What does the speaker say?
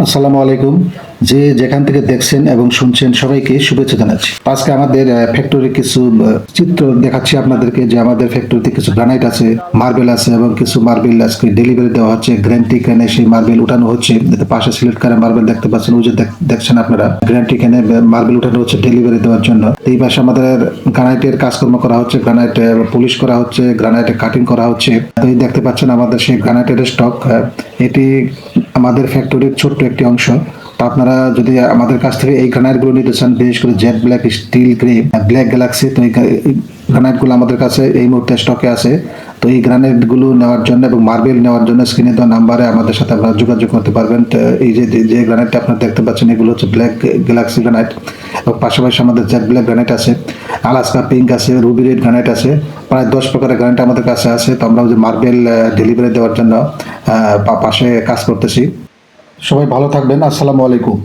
আসসালামু আলাইকুম। যে যেখান থেকে দেখছেন এবং শুনছেন সবাইকে শুভেচ্ছা জানাচ্ছি। আজকে আমাদের ফ্যাক্টরি কিছু চিত্র দেখাচ্ছি আপনাদেরকে, যে আমাদের ফ্যাক্টরিতে কিছু গ্রানাইট আছে, মার্বেল আছে এবং কিছু মার্বেল আজকে ডেলিভারি দেওয়া হচ্ছে। গ্র্যান্টি ক্যানে সেই মার্বেল উঠানো হচ্ছে। পাশে সিলেট কারে মার্বেল দেখতে পাচ্ছেন, ওই যে দেখছেন আপনারা, গ্র্যান্টি ক্যানে মার্বেল উঠানো হচ্ছে ডেলিভারি দেওয়ার জন্য। এই পাশে আমাদের গ্রানাইটের কাজকর্ম করা হচ্ছে, গ্রানাইট পলিশ করা হচ্ছে, গ্রানাইটে কাটিং করা হচ্ছে। তো এই দেখতে পাচ্ছেন আমাদের সেই গ্রানাইটের স্টক। এটি আমাদের ফ্যাক্টরির ছোট্ট একটি অংশ। তো আপনারা যদি আমাদের কাছ থেকে এই গ্রানাইটগুলো নিতে চান, বিশেষ করে jet black, still grey, black Galaxy, তো এই গ্রানাইটগুলো আমাদের কাছে এই মুহূর্তে স্টকে আছে। তো এই গ্রানাইটগুলো নেওয়ার জন্য এবং মার্বেল নেওয়ার জন্য স্ক্রিনে দেওয়া নাম্বারে আমাদের সাথে আপনারা যোগাযোগ করতে পারবেন। তো এই যে যে গ্রানাইটটা আপনারা দেখতে পাচ্ছেন, এগুলো হচ্ছে ব্ল্যাক গ্যালাক্সি গ্রানাইট, এবং পাশাপাশি আমাদের জেড ব্ল্যাক গ্রানাইট আছে, আলাস্কা পিঙ্ক আছে, রুবি রেড গ্রানাইট আছে। প্রায় 10 প্রকারের গ্রানাইট আমাদের কাছে আছে। তো আমরা যে মার্বেল ডেলিভারি দেওয়ার জন্য পাশে কাজ করতেছি। সবাই ভালো থাকবেন। আসসালামু আলাইকুম।